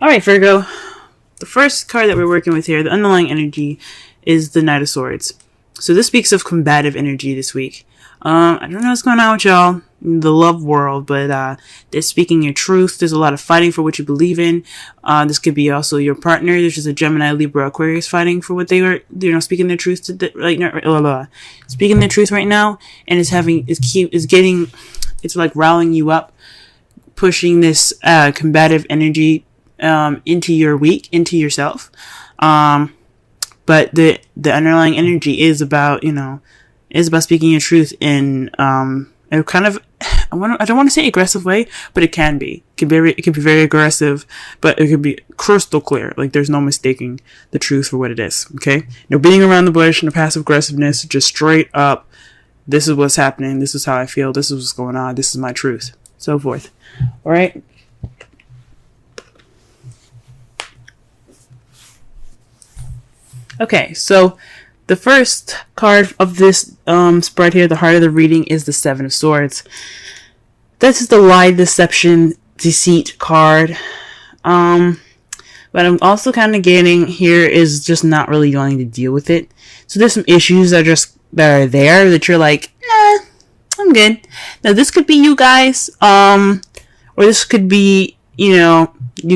Alright, Virgo. The first card that we're working with here, the underlying energy, is the Knight of Swords. So this speaks of combative energy this week. I don't know what's going on with y'all in the love world, but they're speaking your truth. There's a lot of fighting for what you believe in. This could be also your partner. There's just a Gemini, Libra, Aquarius fighting for what they were, speaking their truth to speaking their truth right now, and it's like rallying you up, pushing this combative energy into your week, into yourself. But the underlying energy is about, speaking your truth in a kind of, I don't want to say aggressive way, but it can be. It can be very aggressive, but it could be crystal clear. Like there's no mistaking the truth for what it is. Okay, no beating around the bush, no passive aggressiveness. Just straight up, this is what's happening. This is how I feel. This is what's going on. This is my truth. So forth. All right. Okay, so the first card of this spread here, the heart of the reading, is the Seven of Swords. This is the lie, deception, deceit card. But I'm also kind of getting here is just not really wanting to deal with it. So there's some issues that are there that you're like, nah, I'm good. Now this could be you guys, or this could be, you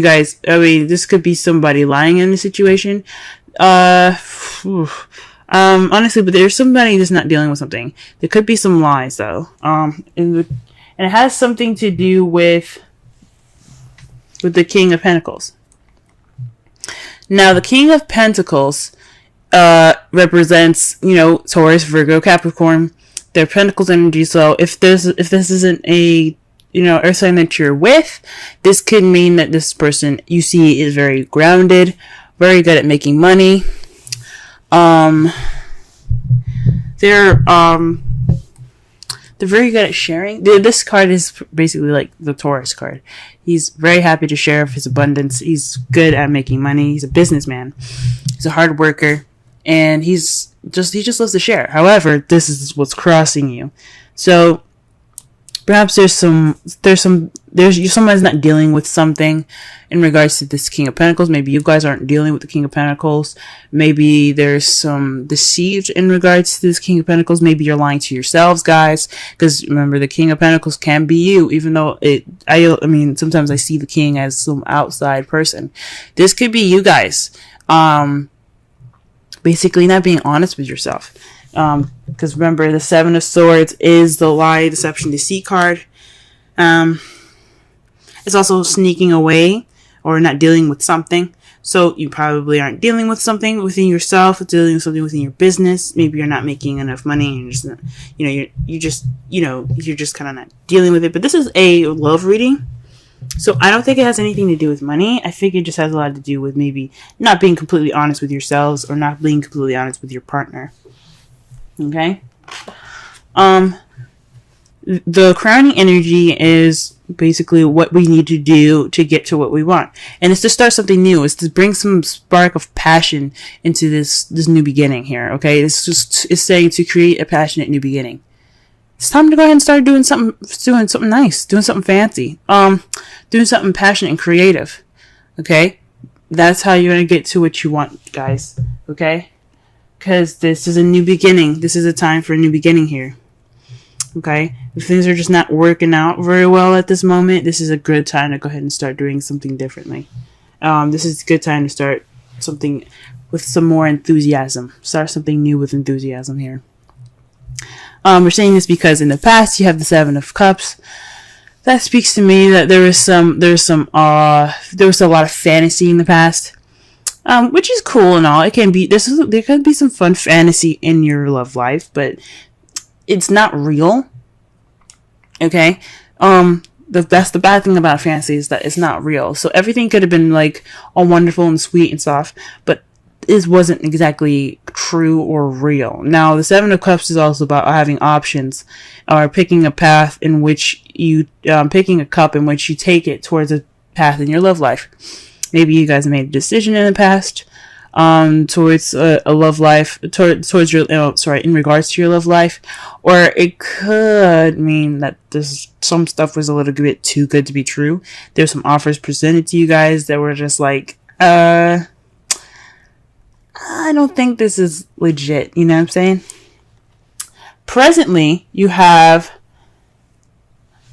guys. I mean, this could be somebody lying in the situation. Honestly, but there's somebody that's not dealing with something. There could be some lies though. And it has something to do with the King of Pentacles. Now, the King of Pentacles, represents, Taurus, Virgo, Capricorn, their Pentacles energy. So if this isn't a, earth sign that you're with, this could mean that this person you see is very grounded, very good at making money. They're very good at sharing. This card is basically like the Taurus card. He's very happy to share of his abundance. He's good at making money. He's a businessman. He's a hard worker, and he just loves to share. However, this is what's crossing you. So perhaps someone's not dealing with something in regards to this King of Pentacles. Maybe you guys aren't dealing with the King of Pentacles. Maybe there's some deceit in regards to this King of Pentacles. Maybe you're lying to yourselves, guys. Because remember, the King of Pentacles can be you, even though sometimes I see the King as some outside person. This could be you guys. Basically not being honest with yourself. Because remember, the Seven of Swords is the lie, deception, deceit card. It's also sneaking away or not dealing with something. So you probably aren't dealing with something within yourself, dealing with something within your business. Maybe you're not making enough money and you're just kind of not dealing with it. But this is a love reading. So I don't think it has anything to do with money. I think it just has a lot to do with maybe not being completely honest with yourselves or not being completely honest with your partner. Okay. The crowning energy is basically what we need to do to get to what we want. And it's to start something new. It's to bring some spark of passion into this new beginning here. Okay. It's saying to create a passionate new beginning. It's time to go ahead and start doing something nice, doing something fancy, doing something passionate and creative. Okay. That's how you're going to get to what you want, guys. Okay. Because this is a new beginning. This is a time for a new beginning here. Okay? If things are just not working out very well at this moment, this is a good time to go ahead and start doing something differently. This is a good time to start something with some more enthusiasm. Start something new with enthusiasm here. We're saying this because in the past you have the Seven of Cups. That speaks to me that there was a lot of fantasy in the past. Which is cool and all. It can be, there could be some fun fantasy in your love life, but it's not real. Okay? That's the bad thing about fantasy is that it's not real. So everything could have been like all wonderful and sweet and soft, but it wasn't exactly true or real. Now, the Seven of Cups is also about having options or picking a path in which picking a cup in which you take it towards a path in your love life. Maybe you guys made a decision in the past, towards a love life, towards your, in regards to your love life, or it could mean that some stuff was a little bit too good to be true. There's some offers presented to you guys that were just like, I don't think this is legit. You know what I'm saying? Presently, you have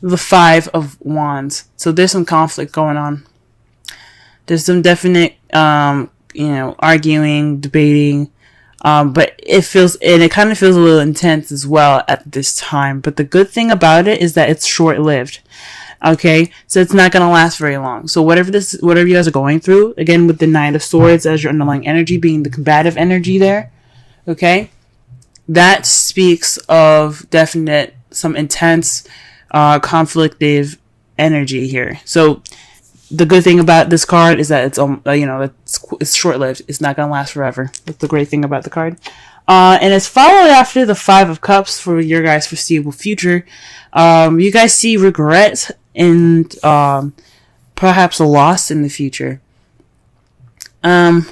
the Five of Wands, so there's some conflict going on. There's some definite, arguing, debating, but it kind of feels a little intense as well at this time. But the good thing about it is that it's short-lived. Okay, so it's not going to last very long. So whatever you guys are going through, again, with the Knight of Swords as your underlying energy being the combative energy there, okay, that speaks of definite, some intense, conflictive energy here. So the good thing about this card is that it's short-lived. It's not going to last forever. That's the great thing about the card. And it's followed after the Five of Cups for your guys' foreseeable future. You guys see regret and perhaps a loss in the future. The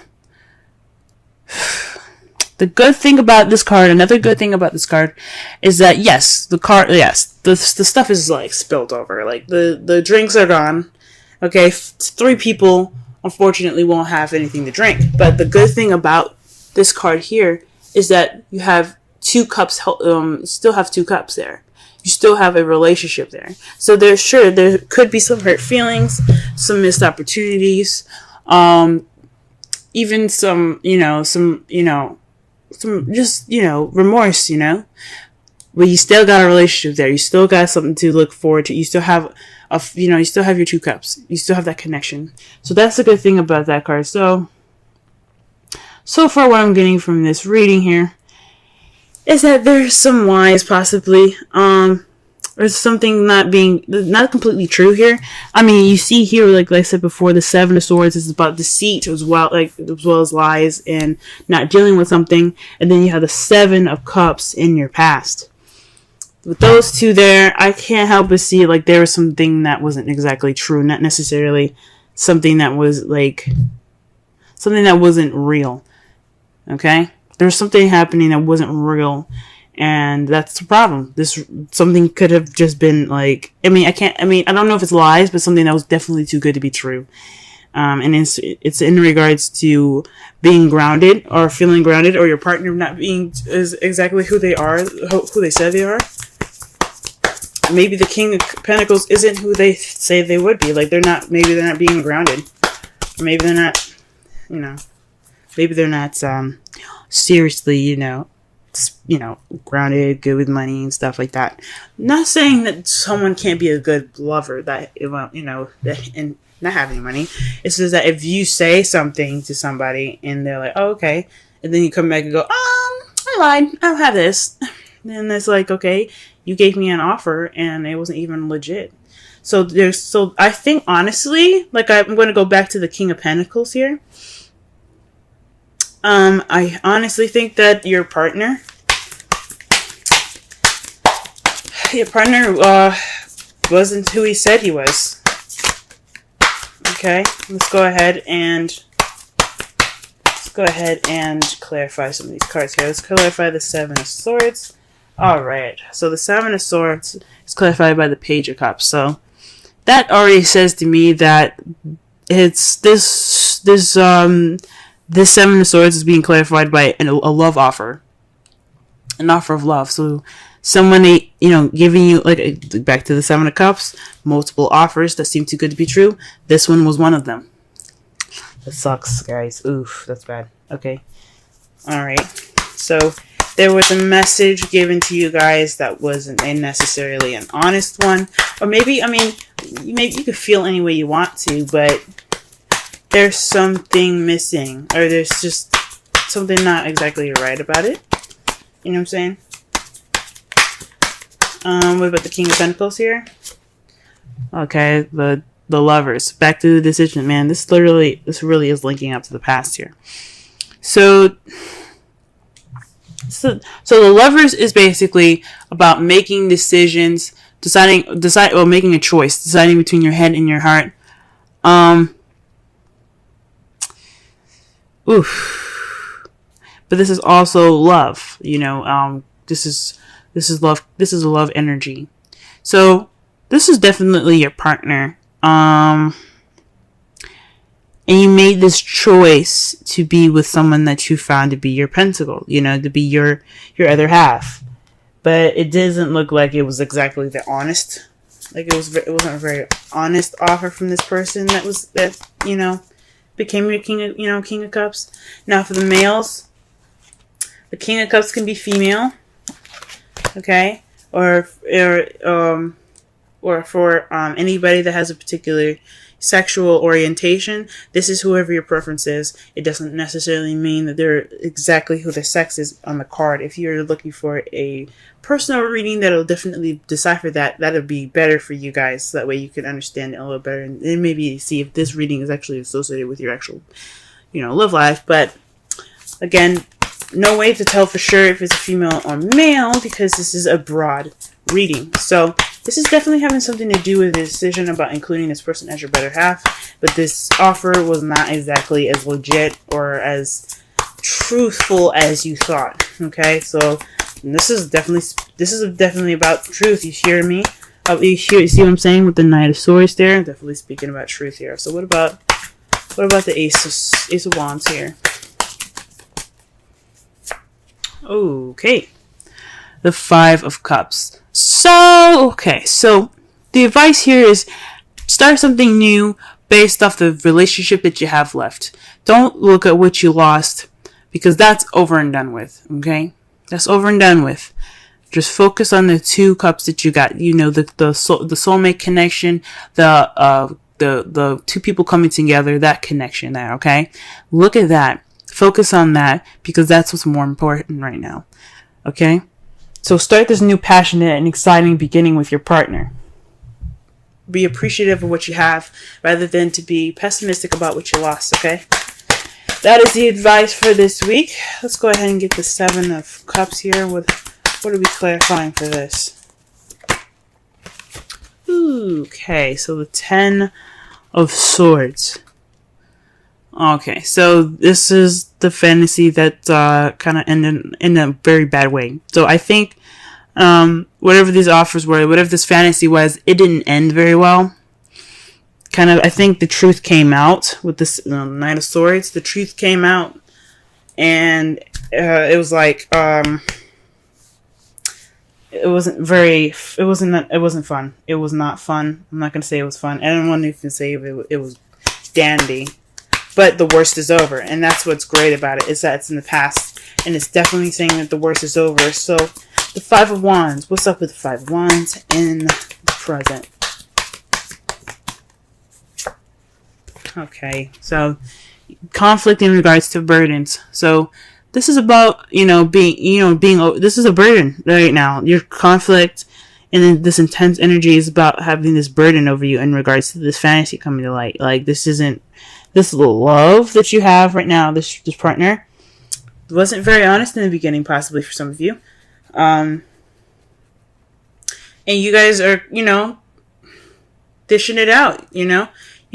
good thing about this card, another good thing about this card, is that the stuff is like spilled over. Like the drinks are gone. Okay, 3 people unfortunately won't have anything to drink. But the good thing about this card here is that you have 2 cups. Still have 2 cups there. You still have a relationship there. So there could be some hurt feelings, some missed opportunities, even some remorse, but you still got a relationship there. You still got something to look forward to. You still have you still have your 2 cups. You still have that connection. So that's the good thing about that card. So far what I'm getting from this reading here is that there's some lies possibly. There's something not completely true here. I mean, you see here, like I said before, the Seven of Swords is about deceit as well as lies and not dealing with something. And then you have the Seven of Cups in your past. With those 2 there, I can't help but see like there was something that wasn't exactly true, not necessarily something that was something that wasn't real. Okay? There's something happening that wasn't real. And that's the problem. Something could have just been I don't know if it's lies, but something that was definitely too good to be true. And it's in regards to being grounded or feeling grounded, or your partner not being is exactly who they are, who they say they are. Maybe the King of Pentacles isn't who they say they would be. Like maybe they're not being grounded. Or maybe they're not, maybe they're not, seriously, grounded, good with money and stuff like that. Not saying that someone can't be a good lover and not have any money. It's just that if you say something to somebody and they're like, oh, okay, and then you come back and go, I lied, I don't have this. Then it's like, okay, you gave me an offer and it wasn't even legit. So I think honestly, like I'm going to go back to the King of Pentacles here. I honestly think that your partner wasn't who he said he was. Okay, let's go ahead and clarify some of these cards here. Let's clarify the Seven of Swords. Alright, so the Seven of Swords is clarified by the Page of Cups. So that already says to me that it's this Seven of Swords is being clarified by a love offer. An offer of love. So someone, giving you, back to the Seven of Cups, multiple offers that seem too good to be true. This one was one of them. That sucks, guys. Oof, that's bad. Okay. Alright. So there was a message given to you guys that wasn't necessarily an honest one. Or maybe you could feel any way you want to, but there's something missing. Or there's just something not exactly right about it. You know what I'm saying? What about the King of Pentacles here? Okay, the Lovers. Back to the decision, man. This really is linking up to the past here. So the Lovers is basically about making decisions, making a choice, deciding between your head and your heart. oof. But this is also love, you know. This is love. This is a love energy. So this is definitely your partner. And you made this choice to be with someone that you found to be your pentacle, you know, to be your other half. But it doesn't look like it was exactly the honest. Like it wasn't a very honest offer from this person that you know, became your King of Cups. Now for the males, the King of Cups can be female, okay, or for anybody that has a particular sexual orientation. This is whoever your preference is. It doesn't necessarily mean that they're exactly who the sex is on the card. If you're looking for a personal reading that'll definitely decipher that, that'll be better for you guys. So that way you can understand it a little better and maybe see if this reading is actually associated with your actual, you know, love life. But again, no way to tell for sure if it's a female or male because this is a broad reading. So this is definitely having something to do with the decision about including this person as your better half. But this offer was not exactly as legit or as truthful as you thought. Okay, so this is definitely about truth. You hear me? You see what I'm saying with the Knight of Swords there? I'm definitely speaking about truth here. So what about the Ace of Wands here? Okay, the Five of Cups. So the advice here is start something new based off the relationship that you have left. Don't look at what you lost because that's over and done with. Okay, that's over and done with. Just focus on the two cups that you got. You know, the soulmate connection, the two people coming together, that connection there. Okay, look at that. Focus on that because that's what's more important right now. Okay. So start this new passionate and exciting beginning with your partner. Be appreciative of what you have rather than to be pessimistic about what you lost, okay? That is the advice for this week. Let's go ahead and get the Seven of Cups here. What are we clarifying for this? Okay, so the Ten of Swords. Okay, so this is the fantasy that kind of ended in a very bad way. So I think whatever these offers were, whatever this fantasy was, it didn't end very well. I think the truth came out with this Knight of Swords. The truth came out, and it was like it wasn't fun. It was not fun. I'm not gonna say it was fun. I don't want to even say it was dandy. But the worst is over, and that's what's great about it, is that it's in the past, and it's definitely saying that the worst is over. So, the Five of Wands. What's up with the Five of Wands in the present? Okay, so conflict in regards to burdens. So, this is about, this is a burden right now. Your conflict and then this intense energy is about having this burden over you in regards to this fantasy coming to light. Like, this love that you have right now, this partner, wasn't very honest in the beginning, possibly for some of you. And you guys are, dishing it out, You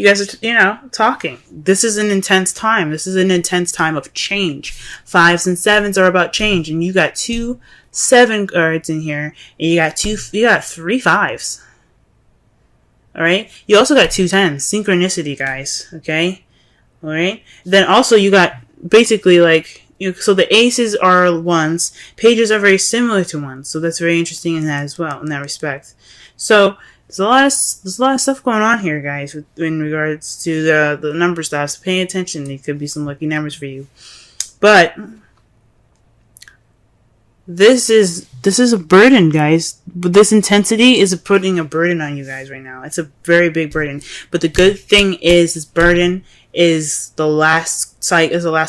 guys are, talking. This is an intense time. This is an intense time of change. 5s and 7s are about change. And you got 2 7 cards in here. And you got 3 5s. Alright? You also got 2 10s. Synchronicity, guys. Okay? Alright? Then also you got basically so the aces are 1s. Pages are very similar to 1s. So that's very interesting in that as well, in that respect. So there's a lot of stuff going on here, guys, in regards to the number stuff. So pay attention. It could be some lucky numbers for you. But this is a burden, guys. But this intensity is putting a burden on you guys right now. It's a very big burden. But the good thing is, this burden is the last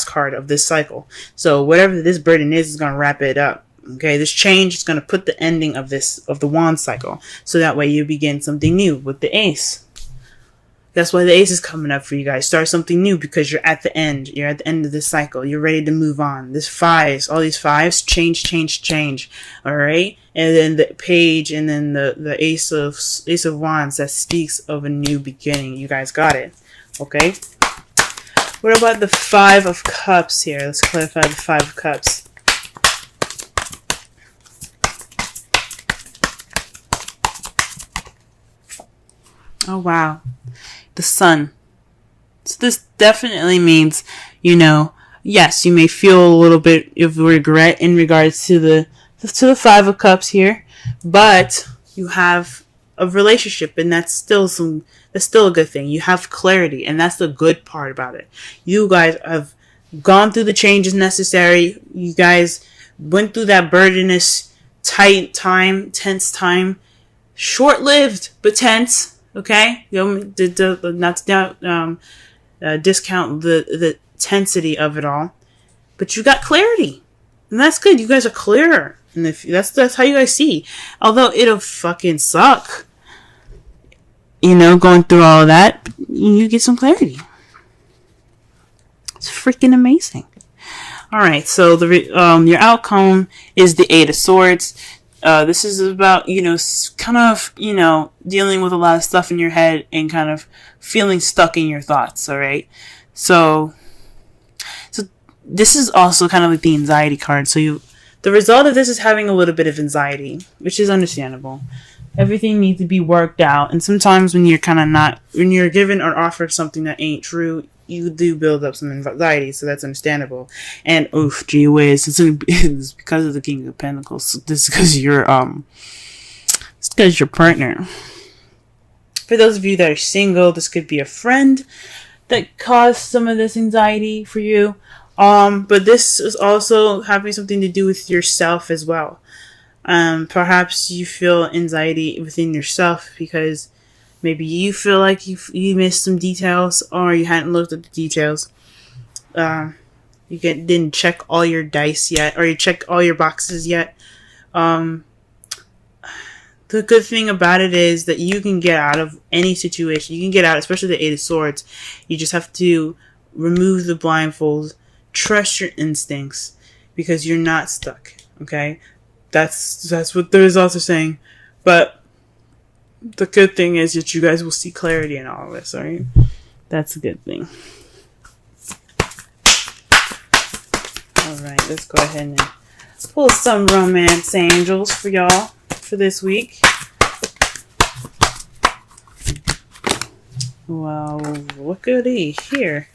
card of this cycle. So whatever this burden is going to wrap it up. Okay, this change is going to put the ending of the wand cycle. So that way you begin something new with the ace. That's why the ace is coming up for you guys. Start something new because you're at the end. You're at the end of this cycle. You're ready to move on. This 5s, all these 5s, change. Alright? And then the page and then the ace of wands that speaks of a new beginning. You guys got it. Okay? What about the Five of Cups here? Let's clarify the Five of Cups. Oh, wow. The Sun. So this definitely means, yes, you may feel a little bit of regret in regards to the Five of Cups here, but you have a relationship, and that's still a good thing. You have clarity, and that's the good part about it. You guys have gone through the changes necessary. You guys went through that burdenous, tight time, tense time, short-lived but tense. Okay, not to discount the tensity of it all, but you got clarity, and that's good. You guys are clearer, and if that's how you guys see. Although it'll fucking suck, going through all of that, you get some clarity. It's freaking amazing. All right, so your outcome is the Eight of Swords. This is about, kind of, dealing with a lot of stuff in your head and kind of feeling stuck in your thoughts, all right? So this is also kind of like the anxiety card. So the result of this is having a little bit of anxiety, which is understandable. Everything needs to be worked out. And sometimes when you're given or offered something that ain't true, you do build up some anxiety, so that's understandable. And gee whiz, it's because of the King of Pentacles. This is because your partner. For those of you that are single, this could be a friend that caused some of this anxiety for you. But this is also having something to do with yourself as well. Perhaps you feel anxiety within yourself because maybe you feel like you missed some details, or you hadn't looked at the details. You didn't check all your dice yet, or you checked all your boxes yet. The good thing about it is that you can get out of any situation. You can get out, especially the Eight of Swords. You just have to remove the blindfolds, trust your instincts, because you're not stuck. Okay, that's what the results are saying. But the good thing is that you guys will see clarity in all of this, alright? That's a good thing. Alright, let's go ahead and pull some romance angels for y'all for this week. Well, what could he hear?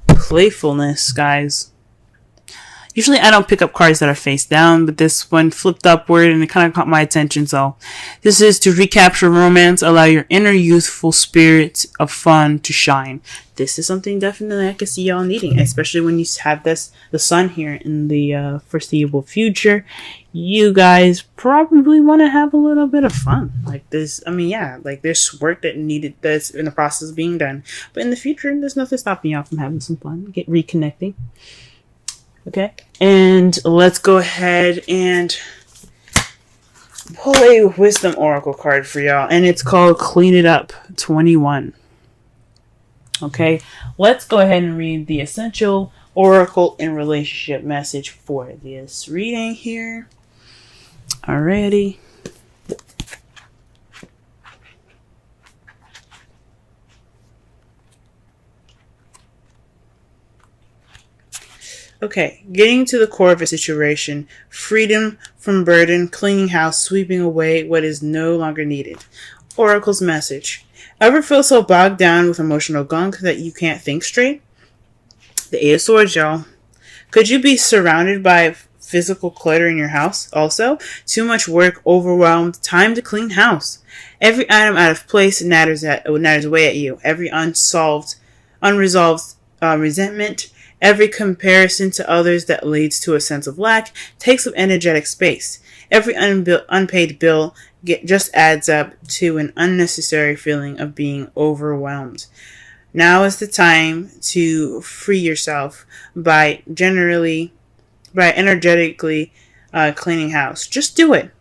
Playfulness, guys. Usually I don't pick up cards that are face down, but this one flipped upward and it kind of caught my attention. So this is to recapture romance, allow your inner youthful spirit of fun to shine. This is something definitely I can see y'all needing, especially when you have the sun here in the foreseeable future. You guys probably want to have a little bit of fun. Like this, like there's work that's in the process of being done. But in the future, there's nothing stopping y'all from having some fun, reconnecting. Okay, and let's go ahead and pull a Wisdom Oracle card for y'all, and it's called Clean It Up 21. Okay, let's go ahead and read the Essential Oracle and Relationship message for this reading here. Alrighty. Okay, getting to the core of a situation, freedom from burden, cleaning house, sweeping away what is no longer needed. Oracle's message. Ever feel so bogged down with emotional gunk that you can't think straight? The Eight of Swords, y'all. Could you be surrounded by physical clutter in your house? Also, too much work, overwhelmed, time to clean house. Every item out of place natters away at you. Every unresolved resentment, every comparison to others that leads to a sense of lack takes up energetic space. Every unpaid bill just adds up to an unnecessary feeling of being overwhelmed. Now is the time to free yourself by energetically cleaning house. Just do it.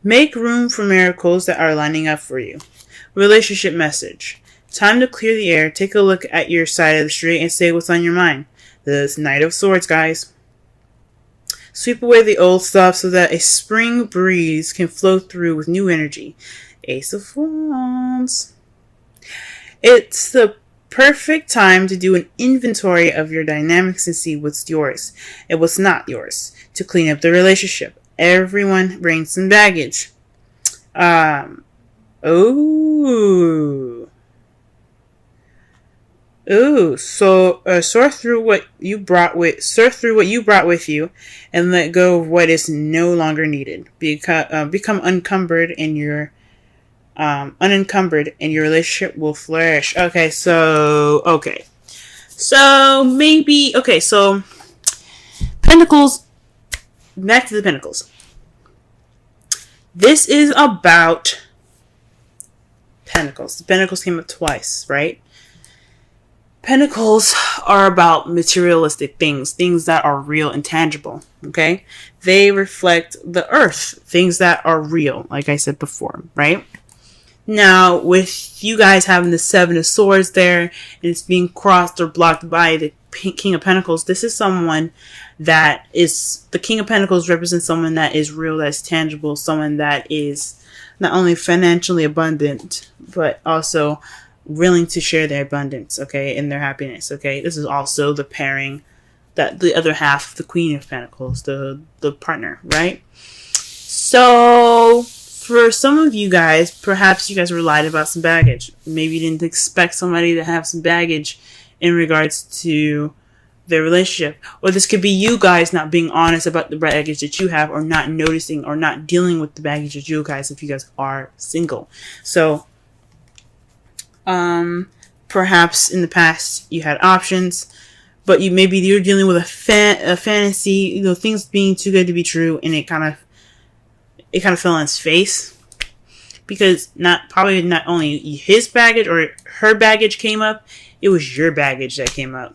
Make room for miracles that are lining up for you. Relationship message. Time to clear the air. Take a look at your side of the street and say what's on your mind. This Knight of Swords, guys. Sweep away the old stuff so that a spring breeze can flow through with new energy. Ace of Wands. It's the perfect time to do an inventory of your dynamics and see what's yours and what's not yours to clean up the relationship. Everyone brings some baggage. So sort through what you brought with you, and let go of what is no longer needed. Become unencumbered, and your relationship will flourish. So Pentacles. Back to the Pentacles. This is about Pentacles. The Pentacles came up twice, right? Pentacles are about materialistic things that are real and tangible, okay? They reflect the earth, things that are real, like I said before, right? Now, with you guys having the Seven of Swords there, and it's being crossed or blocked by the King of Pentacles, this is someone that is, the King of Pentacles represents someone that is real, that's tangible, someone that is not only financially abundant, but also willing to share their abundance, okay, and their happiness, okay? This is also the pairing that the other half, the Queen of Pentacles, the partner, right? So, for some of you guys, perhaps you guys were lied about some baggage. Maybe you didn't expect somebody to have some baggage in regards to their relationship. Or this could be you guys not being honest about the baggage that you have, or not noticing or not dealing with the baggage that you guys, if you guys are single. So, perhaps in the past you had options, but you're dealing with a fantasy, things being too good to be true, and it kind of fell on its face, because not only his baggage or her baggage came up, it was your baggage that came up.